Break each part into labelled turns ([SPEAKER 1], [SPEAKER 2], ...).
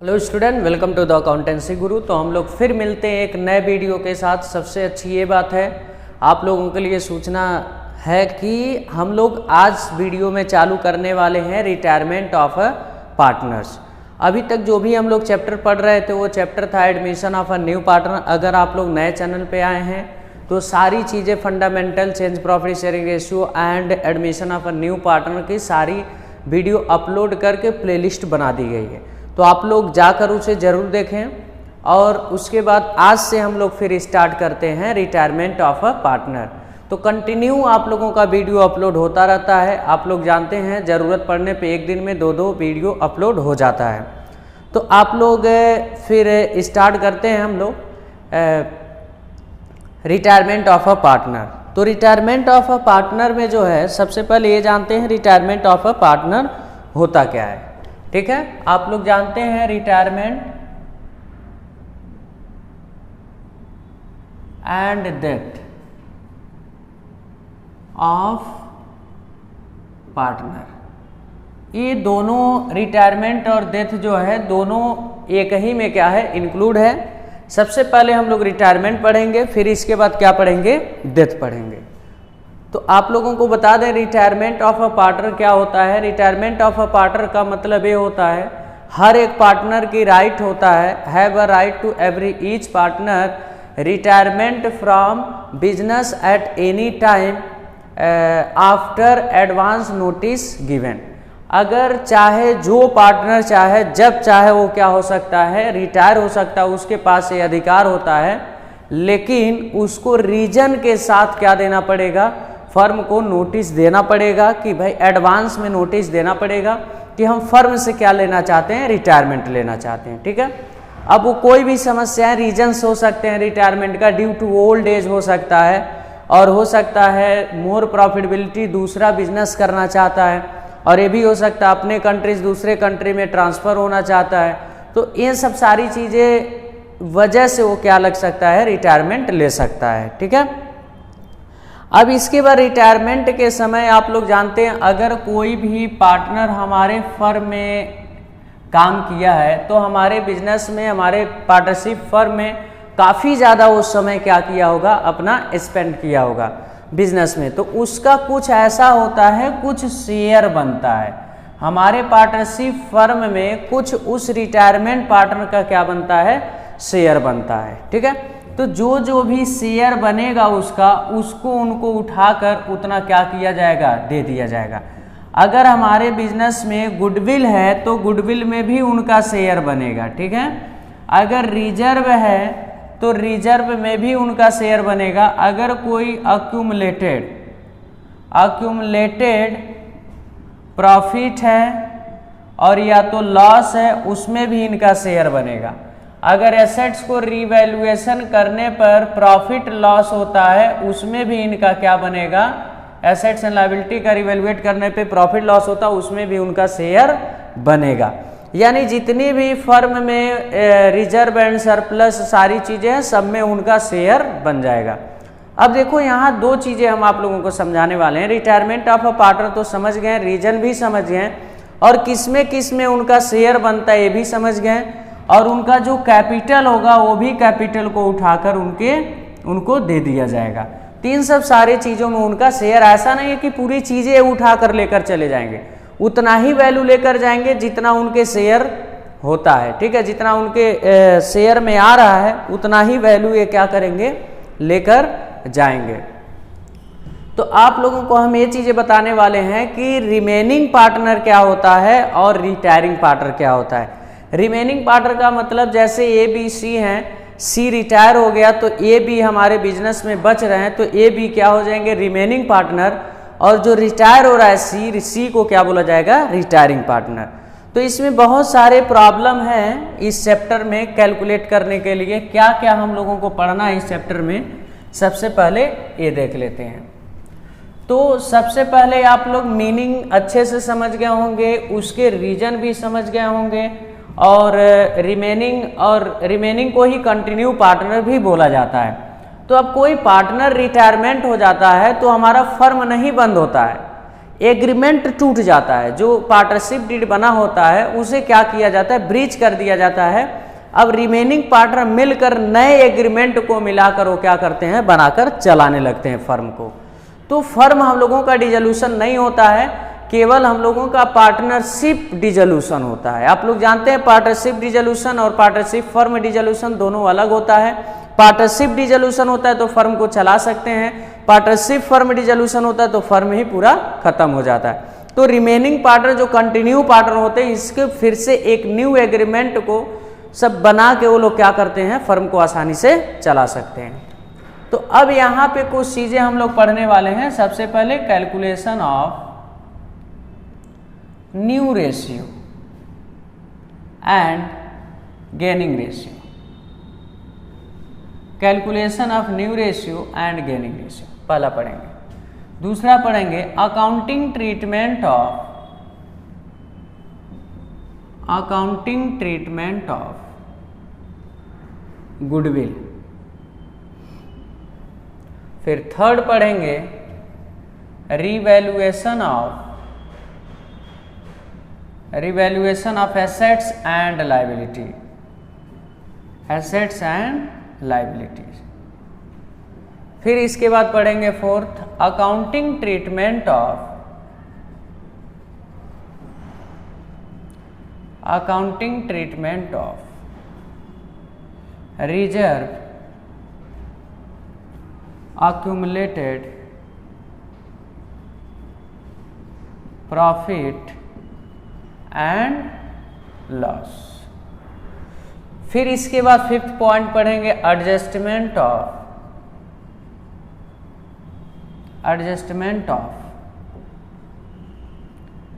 [SPEAKER 1] Hello student, welcome to the accountancy guru. तो हम लोग फिर मिलते हैं एक नए वीडियो के साथ। सबसे अच्छी ये बात है, आप लोगों के लिए सूचना है कि हम लोग आज वीडियो में चालू करने वाले हैं रिटायरमेंट ऑफ पार्टनर्स। अभी तक जो भी हम लोग चैप्टर पढ़ रहे थे वो चैप्टर था admission of a new partner. अगर आप लोग नए चैनल पे आए हैं तो सारी चीज़ें fundamental change profit sharing ratio and admission of a new partner की सारी वीडियो अपलोड करके प्लेलिस्ट बना दी गई है, तो आप लोग जाकर उसे ज़रूर देखें। और उसके बाद आज से हम लोग फिर स्टार्ट करते हैं रिटायरमेंट ऑफ अ पार्टनर। तो कंटिन्यू आप लोगों का वीडियो अपलोड होता रहता है। आप लोग जानते हैं ज़रूरत पड़ने पे एक दिन में दो वीडियो अपलोड हो जाता है। तो आप लोग फिर स्टार्ट करते हैं हम लोग रिटायरमेंट ऑफ अ पार्टनर। तो रिटायरमेंट ऑफ अ पार्टनर में जो है सबसे पहले ये जानते हैं रिटायरमेंट ऑफ अ पार्टनर होता क्या है। ठीक है, आप लोग जानते हैं retirement and death of partner. ये दोनों रिटायरमेंट और डेथ जो है दोनों एक ही में क्या है, इंक्लूड है। सबसे पहले हम लोग रिटायरमेंट पढ़ेंगे, फिर इसके बाद क्या पढ़ेंगे, डेथ पढ़ेंगे। तो आप लोगों को बता दें रिटायरमेंट ऑफ अ पार्टनर क्या होता है। रिटायरमेंट ऑफ अ पार्टनर का मतलब ये होता है हर एक पार्टनर की राइट होता है, have a right to every each partner retirement from business at any time after advance notice given. अगर चाहे जो पार्टनर चाहे जब चाहे वो क्या हो सकता है, रिटायर हो सकता है, उसके पास ये अधिकार होता है। लेकिन उसको रीजन के साथ क्या देना पड़ेगा, फर्म को नोटिस देना पड़ेगा कि भाई एडवांस में नोटिस देना पड़ेगा कि हम फर्म से क्या लेना चाहते हैं, रिटायरमेंट लेना चाहते हैं। ठीक है, अब वो कोई भी समस्याएं रीजन्स हो सकते हैं रिटायरमेंट का, ड्यू टू ओल्ड एज हो सकता है, और हो सकता है मोर प्रॉफिटेबिलिटी, दूसरा बिजनेस करना चाहता है, और ये भी हो सकता है अपने कंट्री से दूसरे कंट्री में ट्रांसफ़र होना चाहता है। तो ये सब सारी चीज़ें वजह से वो क्या लग सकता है, रिटायरमेंट ले सकता है। ठीक है, अब इसके बाद रिटायरमेंट के समय आप लोग जानते हैं अगर कोई भी पार्टनर हमारे फर्म में काम किया है तो हमारे बिजनेस में, हमारे पार्टनरशिप फर्म में काफ़ी ज़्यादा उस समय क्या किया होगा, अपना स्पेंड किया होगा बिजनेस में, तो उसका कुछ ऐसा होता है, कुछ शेयर बनता है हमारे पार्टनरशिप फर्म में, कुछ उस रिटायरमेंट पार्टनर का क्या बनता है, शेयर बनता है। ठीक है, तो जो भी शेयर बनेगा उसको उनको उठाकर उतना क्या किया जाएगा, दे दिया जाएगा। अगर हमारे बिजनेस में गुडविल है तो गुडविल में भी उनका शेयर बनेगा। ठीक है, अगर रिजर्व है तो रिजर्व में भी उनका शेयर बनेगा। अगर कोई अक्यूमुलेटेड प्रॉफिट है और या तो लॉस है उसमें भी इनका शेयर बनेगा। अगर एसेट्स को रिवैल्यूएशन करने पर प्रॉफिट लॉस होता है उसमें भी इनका क्या बनेगा, एसेट्स एंड लायबिलिटी का रिवैल्यूएट करने पे प्रॉफिट लॉस होता है उसमें भी उनका शेयर बनेगा। यानी जितनी भी फर्म में रिजर्व एंड सरप्लस सारी चीज़ें हैं सब में उनका शेयर बन जाएगा। अब देखो यहाँ दो चीज़ें हम आप लोगों को समझाने वाले हैं। रिटायरमेंट ऑफ अ पार्टनर तो समझ गए, रीजन भी समझ गए, और किस में उनका शेयर बनता है ये भी समझ गए, और उनका जो कैपिटल होगा वो भी कैपिटल को उठाकर उनको दे दिया जाएगा। तीन सब सारी चीज़ों में उनका शेयर, ऐसा नहीं है कि पूरी चीज़ें उठाकर लेकर चले जाएंगे, उतना ही वैल्यू लेकर जाएंगे जितना उनके शेयर होता है। ठीक है, जितना उनके शेयर में आ रहा है उतना ही वैल्यू ये क्या करेंगे, लेकर जाएंगे। तो आप लोगों को हम ये चीज़ें बताने वाले हैं कि रिमेनिंग पार्टनर क्या होता है और रिटायरिंग पार्टनर क्या होता है। रिमेनिंग पार्टनर का मतलब जैसे ए बी सी हैं, सी रिटायर हो गया तो ए बी हमारे बिजनेस में बच रहे हैं तो ए बी क्या हो जाएंगे, रिमेनिंग पार्टनर, और जो रिटायर हो रहा है सी को क्या बोला जाएगा, रिटायरिंग पार्टनर। तो इसमें बहुत सारे प्रॉब्लम हैं इस चैप्टर में कैलकुलेट करने के लिए। क्या क्या हम लोगों को पढ़ना है इस चैप्टर में, सबसे पहले ये देख लेते हैं। तो सबसे पहले आप लोग मीनिंग अच्छे से समझ गए होंगे, उसके रीजन भी समझ गए होंगे, और रिमेनिंग को ही कंटिन्यू पार्टनर भी बोला जाता है। तो अब कोई पार्टनर रिटायरमेंट हो जाता है तो हमारा फर्म नहीं बंद होता है, एग्रीमेंट टूट जाता है, जो पार्टनरशिप डीड बना होता है उसे क्या किया जाता है, ब्रीच कर दिया जाता है। अब रिमेनिंग पार्टनर मिलकर नए एग्रीमेंट को मिलाकर वो क्या करते हैं, बनाकर चलाने लगते हैं फर्म को। तो फर्म हम लोगों का डिसोल्यूशन नहीं होता है, केवल हम लोगों का पार्टनरशिप डिसोल्यूशन होता है। आप लोग जानते हैं पार्टनरशिप डिसोल्यूशन और पार्टनरशिप फर्म डिसोल्यूशन दोनों अलग होता है। पार्टनरशिप डिसोल्यूशन होता है तो फर्म को चला सकते हैं, पार्टनरशिप फर्म डिसोल्यूशन होता है तो फर्म ही पूरा खत्म हो जाता है। तो रिमेनिंग पार्टनर जो कंटिन्यू पार्टनर होते हैं, इसके फिर से एक न्यू एग्रीमेंट को सब बना के वो लोग क्या करते हैं, फर्म को आसानी से चला सकते हैं। तो अब यहाँ पे कुछ चीजें हम लोग पढ़ने वाले हैं। सबसे पहले calculation of new ratio and gaining ratio. Calculation of new ratio and gaining ratio पहला पढ़ेंगे। दूसरा पढ़ेंगे अकाउंटिंग ट्रीटमेंट ऑफ गुडविल। फिर थर्ड पढ़ेंगे revaluation of assets and liabilities. फिर इसके बाद पढ़ेंगे fourth accounting treatment of reserve accumulated profit and loss. फिर इसके बाद फिफ्थ पॉइंट पढ़ेंगे एडजस्टमेंट ऑफ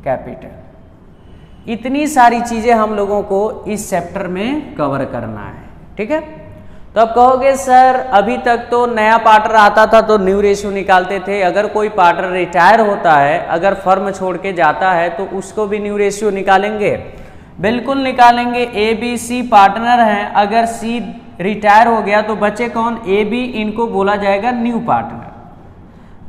[SPEAKER 1] कैपिटल। इतनी सारी चीजें हम लोगों को इस चैप्टर में कवर करना है, ठीक है। तो अब कहोगे सर अभी तक तो नया पार्टनर आता था तो न्यू रेशियो निकालते थे, अगर कोई पार्टनर रिटायर होता है, अगर फर्म छोड़ के जाता है तो उसको भी न्यू रेशियो निकालेंगे? बिल्कुल निकालेंगे। ए बी सी पार्टनर हैं, अगर सी रिटायर हो गया तो बचे कौन, ए बी, इनको बोला जाएगा न्यू पार्टनर।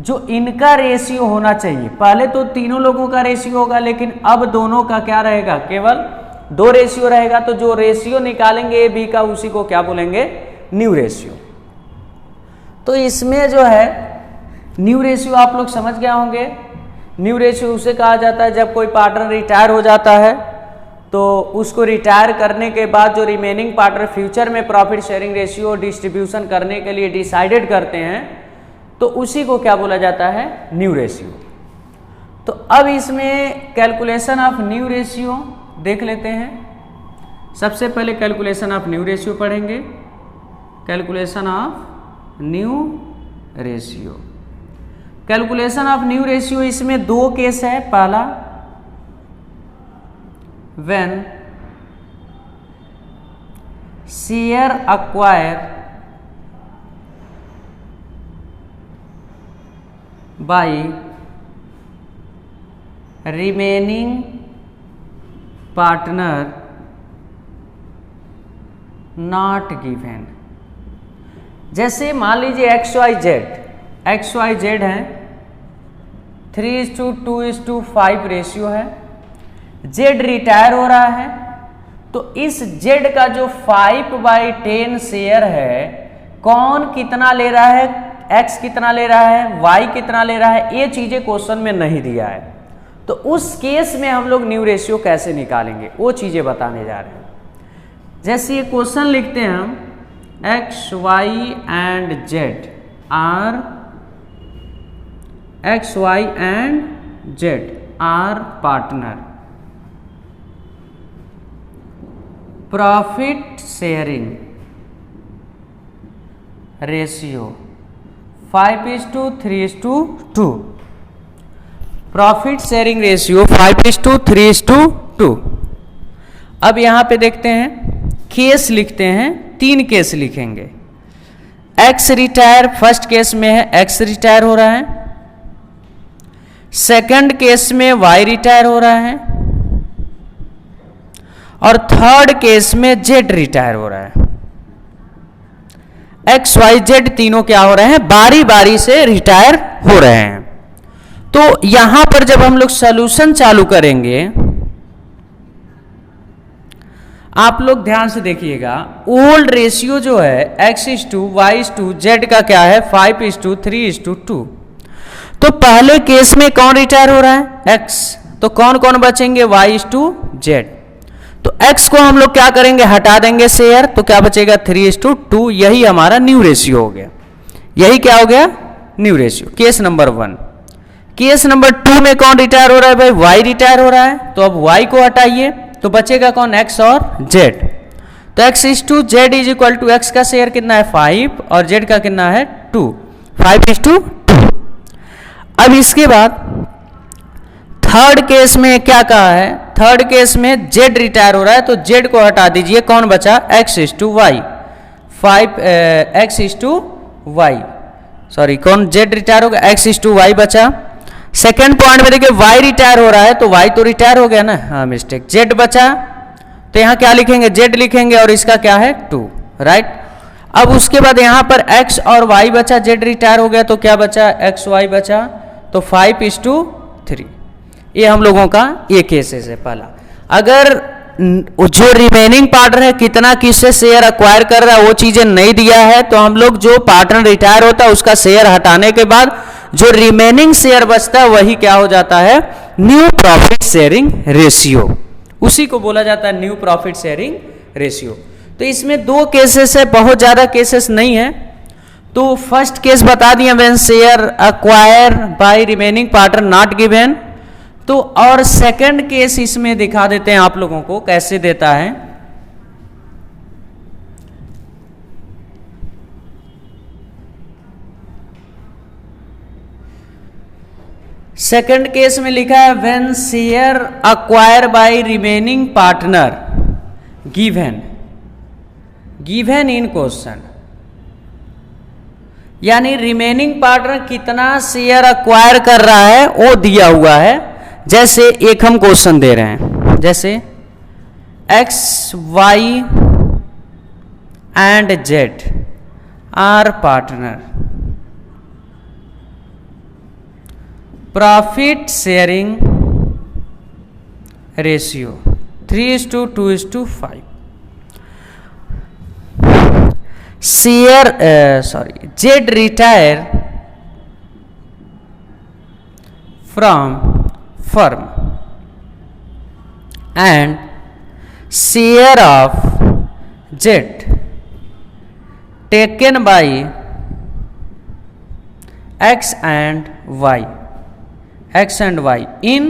[SPEAKER 1] जो इनका रेशियो होना चाहिए, पहले तो तीनों लोगों का रेशियो होगा लेकिन अब दोनों का क्या रहेगा, केवल 2 रेशियो रहेगा। तो जो रेशियो निकालेंगे ए बी का उसी को क्या बोलेंगे, न्यू रेशियो। तो इसमें जो है न्यू रेशियो आप लोग समझ गए होंगे। न्यू रेशियो उसे कहा जाता है जब कोई पार्टनर रिटायर हो जाता है तो उसको रिटायर करने के बाद जो रिमेनिंग पार्टनर फ्यूचर में प्रॉफिट शेयरिंग रेशियो डिस्ट्रीब्यूशन करने के लिए डिसाइडेड करते हैं तो उसी को क्या बोला जाता है, न्यू रेशियो। तो अब इसमें कैलकुलेशन ऑफ न्यू रेशियो देख लेते हैं। सबसे पहले कैलकुलेशन ऑफ न्यू रेशियो पढ़ेंगे। Calculation of new ratio, calculation of new ratio, इसमें 2 केस है। पहला when share acquire by remaining partner not given. जैसे मान लीजिए एक्स वाई जेड है, 3:2:5 रेशियो है। जेड रिटायर हो रहा है तो इस जेड का जो 5/10 शेयर है, कौन कितना ले रहा है, एक्स कितना ले रहा है, वाई कितना ले रहा है, ये चीजें क्वेश्चन में नहीं दिया है। तो उस केस में हम लोग न्यू रेशियो कैसे निकालेंगे वो चीजें बताने जा रहे हैं। जैसे ये क्वेश्चन लिखते हैं हम, X Y and Z are partner, profit sharing ratio 5:3:2। Profit sharing ratio 5:3:2। अब यहां पे देखते हैं, केस लिखते हैं, 3 केस लिखेंगे। एक्स रिटायर फर्स्ट केस में है, एक्स रिटायर हो रहा है। सेकंड केस में वाई रिटायर हो रहा है और थर्ड केस में जेड रिटायर हो रहा है। एक्स वाई जेड तीनों क्या हो रहे हैं, बारी बारी से रिटायर हो रहे हैं। तो यहां पर जब हम लोग सॉल्यूशन चालू करेंगे, आप लोग ध्यान से देखिएगा, ओल्ड रेशियो जो है x:y:z का क्या है 5:3:2। तो पहले केस में कौन रिटायर हो रहा है x, तो कौन कौन बचेंगे y:z। तो x को हम लोग क्या करेंगे हटा देंगे शेयर, तो क्या बचेगा 3:2। यही हमारा न्यू रेशियो हो गया, यही क्या हो गया new ratio, case number 1। Case number 2 में कौन रिटायर हो रहा है भाई y रिटायर हो रहा है, तो अब y को हटाइए तो बचेगा कौन x और z। तो x:z is equal to x का शेयर कितना है 5 और z का कितना है 2, 5:2। अब इसके बाद थर्ड केस में क्या कहा है, थर्ड केस में z रिटायर हो रहा है तो z को हटा दीजिए, कौन बचा x:y, 5x:y, सॉरी कौन z रिटायर होगा x:y बचा। सेकेंड पॉइंट में देखिए y रिटायर हो रहा है तो y तो रिटायर हो गया ना, हाँ मिस्टेक, z बचा तो यहां क्या लिखेंगे z लिखेंगे और इसका क्या है 2, राइट। अब उसके बाद यहां पर x और y बचा, z रिटायर हो गया तो क्या बचा xy बचा, तो 5:3। ये हम लोगों का ये केसेस है पहला। अगर जो रिमेनिंग पार्टनर है कितना किससे शेयर अक्वायर कर रहा है वो चीजें नहीं दिया है, तो हम लोग जो पार्टनर रिटायर होता है उसका शेयर हटाने के बाद जो रिमेनिंग शेयर बचता है वही क्या हो जाता है न्यू प्रॉफिट शेयरिंग रेशियो, उसी को बोला जाता है न्यू प्रॉफिट शेयरिंग रेशियो। तो इसमें 2 केसेस है, बहुत ज्यादा केसेस नहीं है। तो फर्स्ट केस बता दिया when share acquire by remaining partner not given. तो और सेकंड केस इसमें दिखा देते हैं आप लोगों को कैसे देता है। सेकंड केस में लिखा है when share acquire by remaining partner given, given in question, यानी रिमेनिंग पार्टनर कितना शेयर अक्वायर कर रहा है वो दिया हुआ है। जैसे एक हम क्वेश्चन दे रहे हैं, जैसे x, y and z are partner, profit sharing ratio 3:2:5। Share z retire from firm and share of z taken by x and y in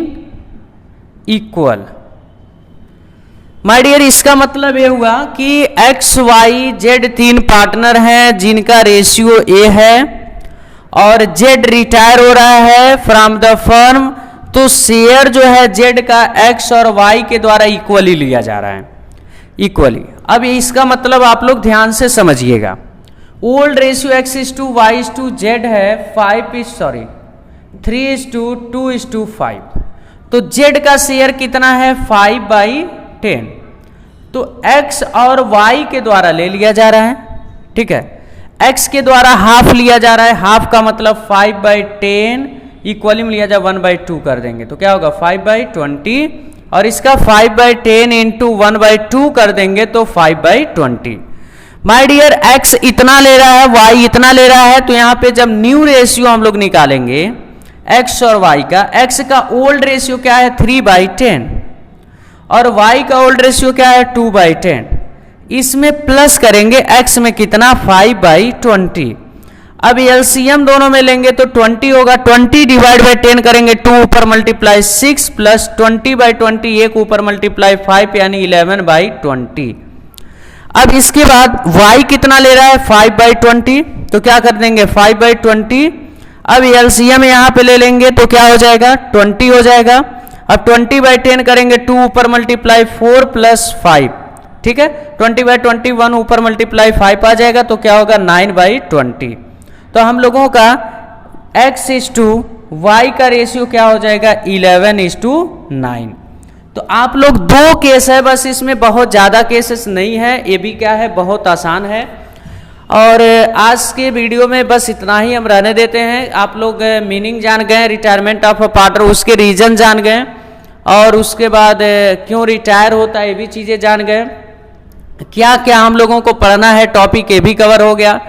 [SPEAKER 1] equal। My dear इसका मतलब ये हुआ कि x y z 3 पार्टनर हैं जिनका ratio a है और z retire हो रहा है फ्रॉम द फर्म, तो शेयर जो है z का x और y के द्वारा इक्वली लिया जा रहा है, इक्वली। अब इसका मतलब आप लोग ध्यान से समझिएगा, ओल्ड रेशियो x:y:z है 3:2:5, तो z का शेयर कितना है 5/10, तो x और y के द्वारा ले लिया जा रहा है, ठीक है। x के द्वारा हाफ लिया जा रहा है, हाफ का मतलब 5/10 इक्वली में लिया जाए 1/2 कर देंगे तो क्या होगा 5/20, और इसका 5/10 इंटू 1/2 कर देंगे तो 5/20। माय डियर x इतना ले रहा है, y इतना ले रहा है, तो यहां पे जब न्यू रेशियो हम लोग निकालेंगे x और y का, x का ओल्ड रेशियो क्या है 3/10 और y का ओल्ड रेशियो क्या है 2/10, इसमें प्लस करेंगे x में कितना 5/20। अब एलसीएम दोनों में लेंगे तो 20 होगा, 20 डिवाइड बाई 10 करेंगे 2 ऊपर मल्टीप्लाई 6 प्लस 20/20 1 ऊपर मल्टीप्लाई 5 यानी 11/20। अब इसके बाद y कितना ले रहा है 5/20, तो क्या कर देंगे 5/20। अब एलसीएम यहां पे ले लेंगे तो क्या हो जाएगा 20 हो जाएगा। अब 20/10 करेंगे 2 ऊपर मल्टीप्लाई 4 प्लस 5, ठीक है, 20/20 1 ऊपर मल्टीप्लाई 5 आ जाएगा तो क्या होगा 9/20। तो हम लोगों का x:y का रेशियो क्या हो जाएगा 11:9। तो आप लोग 2 केस है बस, इसमें बहुत ज्यादा केसेस नहीं है, ये भी क्या है बहुत आसान है। और आज के वीडियो में बस इतना ही हम रहने देते हैं। आप लोग मीनिंग जान गए रिटायरमेंट ऑफ अ पार्टनर, उसके रीजन जान गए और उसके बाद क्यों रिटायर होता है ये भी चीज़ें जान गए। क्या क्या हम लोगों को पढ़ना है टॉपिक ये भी कवर हो गया।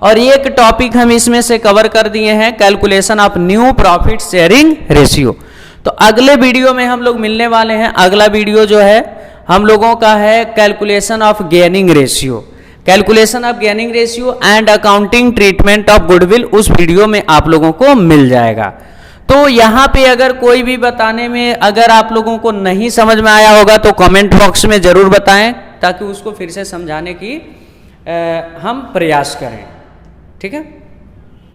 [SPEAKER 1] और एक टॉपिक हम इसमें से कवर कर दिए हैं, calculation of new profit sharing ratio. तो अगले वीडियो में हम लोग मिलने वाले हैं। अगला वीडियो जो है हम लोगों का है calculation of gaining ratio, calculation of gaining ratio and accounting treatment of goodwill, उस वीडियो में आप लोगों को मिल जाएगा। तो यहाँ पे अगर कोई भी बताने में अगर आप लोगों को नहीं समझ में आया होगा तो कमेंट बॉक्स में जरूर बताएं, ताकि उसको फिर से समझाने की हम प्रयास करें। ठीक है।